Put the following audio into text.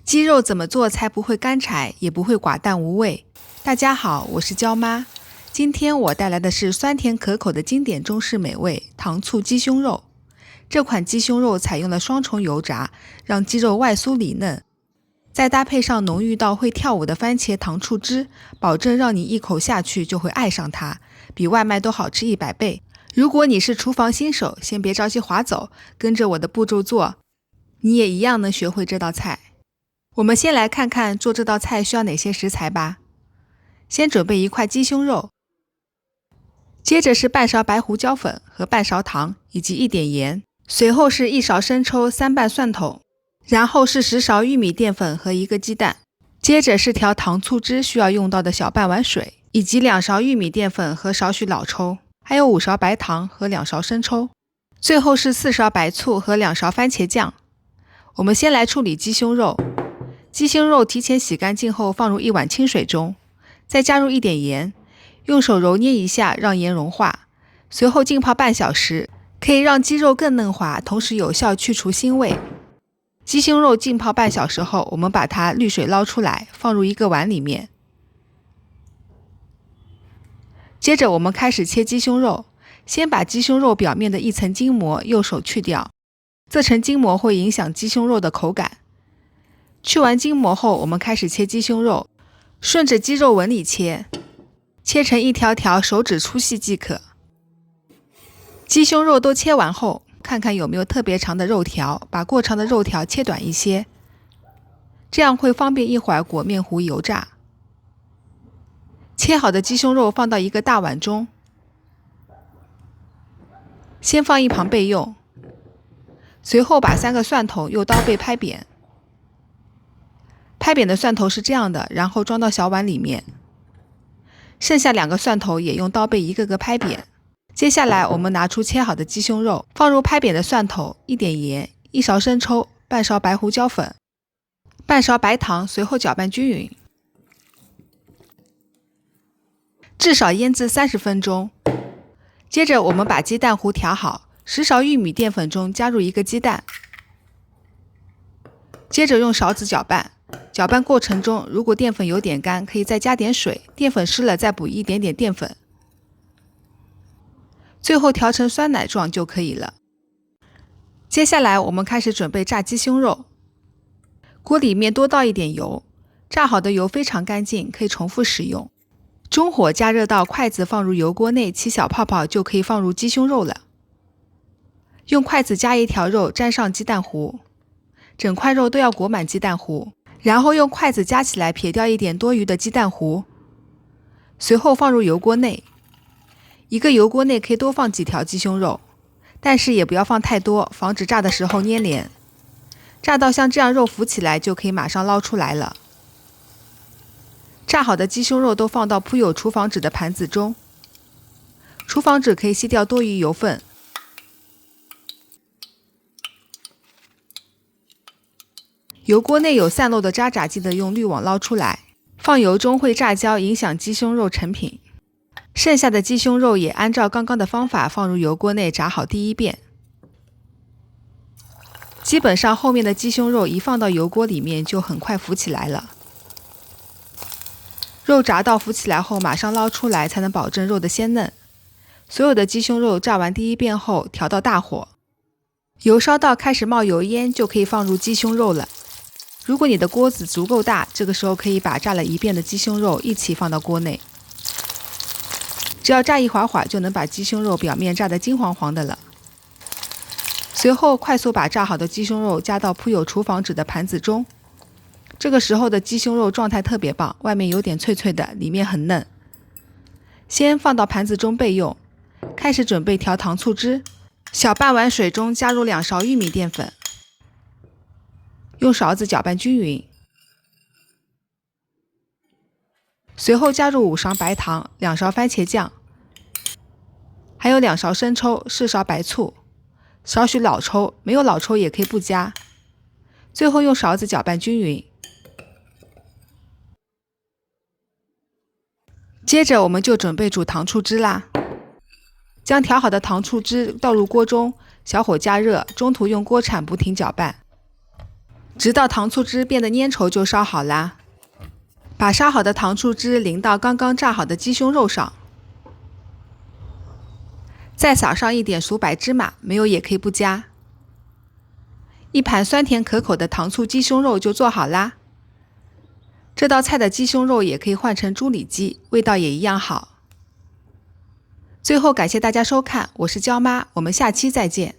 鸡肉怎么做才不会干柴，也不会寡淡无味？大家好，我是娇妈。今天我带来的是酸甜可口的经典中式美味糖醋鸡胸肉。这款鸡胸肉采用了双重油炸，让鸡肉外酥里嫩，再搭配上浓郁到会跳舞的番茄糖醋汁，保证让你一口下去就会爱上它，比外卖都好吃100倍。如果你是厨房新手，先别着急划走，跟着我的步骤做，你也一样能学会这道菜。我们先来看看做这道菜需要哪些食材吧。先准备1块鸡胸肉，接着是半勺白胡椒粉和半勺糖以及1点盐，随后是1勺生抽、3瓣蒜头，然后是10勺玉米淀粉和1个鸡蛋，接着是调糖醋汁需要用到的小半碗水，以及2勺玉米淀粉和少许老抽，还有5勺白糖和2勺生抽，最后是4勺白醋和2勺番茄酱。我们先来处理鸡胸肉。鸡胸肉提前洗干净后放入1碗清水中，再加入1点盐，用手揉捏一下让盐融化，随后浸泡半小时，可以让鸡肉更嫩滑，同时有效去除腥味。鸡胸肉浸泡半小时后，我们把它滤水捞出来，放入1个碗里面。接着我们开始切鸡胸肉，先把鸡胸肉表面的一层筋膜用手去掉，这层筋膜会影响鸡胸肉的口感。去完筋膜后，我们开始切鸡胸肉，顺着鸡肉纹理切，切成一条条手指粗细即可。鸡胸肉都切完后，看看有没有特别长的肉条，把过长的肉条切短一些，这样会方便一会儿裹面糊油炸。切好的鸡胸肉放到1个大碗中，先放一旁备用，随后把3个蒜头用刀背拍扁。拍扁的蒜头是这样的，然后装到小碗里面。剩下2个蒜头也用刀背一个个拍扁。接下来我们拿出切好的鸡胸肉，放入拍扁的蒜头、1点盐、1勺生抽、半勺白胡椒粉、半勺白糖，随后搅拌均匀，至少腌制30分钟。接着我们把鸡蛋糊调好，10勺玉米淀粉中加入1个鸡蛋，接着用勺子搅拌。搅拌过程中，如果淀粉有点干，可以再加点水，淀粉湿了再补一点点淀粉，最后调成酸奶状就可以了。接下来我们开始准备炸鸡胸肉，锅里面多倒一点油，炸好的油非常干净，可以重复使用。中火加热到筷子放入油锅内起小泡泡，就可以放入鸡胸肉了。用筷子夹一条肉沾上鸡蛋糊，整块肉都要裹满鸡蛋糊，然后用筷子夹起来撇掉一点多余的鸡蛋糊，随后放入油锅内。一个油锅内可以多放几条鸡胸肉，但是也不要放太多，防止炸的时候粘连。炸到像这样肉浮起来就可以马上捞出来了。炸好的鸡胸肉都放到铺有厨房纸的盘子中，厨房纸可以吸掉多余油分。油锅内有散漏的渣渣，记得用滤网捞出来。放油中会炸焦，影响鸡胸肉成品。剩下的鸡胸肉也按照刚刚的方法放入油锅内炸好第1遍。基本上后面的鸡胸肉一放到油锅里面就很快浮起来了。肉炸到浮起来后马上捞出来，才能保证肉的鲜嫩。所有的鸡胸肉炸完第1遍后调到大火，油烧到开始冒油烟就可以放入鸡胸肉了。如果你的锅子足够大，这个时候可以把炸了1遍的鸡胸肉一起放到锅内，只要炸一会儿就能把鸡胸肉表面炸得金黄黄的了。随后快速把炸好的鸡胸肉加到铺有厨房纸的盘子中，这个时候的鸡胸肉状态特别棒，外面有点脆脆的，里面很嫩。先放到盘子中备用，开始准备调糖醋汁。小半碗水中加入2勺玉米淀粉，用勺子搅拌均匀，随后加入5勺白糖、2勺番茄酱，还有2勺生抽、4勺白醋，少许老抽，没有老抽也可以不加。最后用勺子搅拌均匀。接着我们就准备煮糖醋汁啦。将调好的糖醋汁倒入锅中，小火加热，中途用锅铲不停搅拌。直到糖醋汁变得粘稠就烧好啦。把烧好的糖醋汁淋到刚刚炸好的鸡胸肉上，再撒上一点熟白芝麻，没有也可以不加。一盘酸甜可口的糖醋鸡胸肉就做好啦。这道菜的鸡胸肉也可以换成猪里脊，味道也一样好。最后感谢大家收看，我是焦妈，我们下期再见。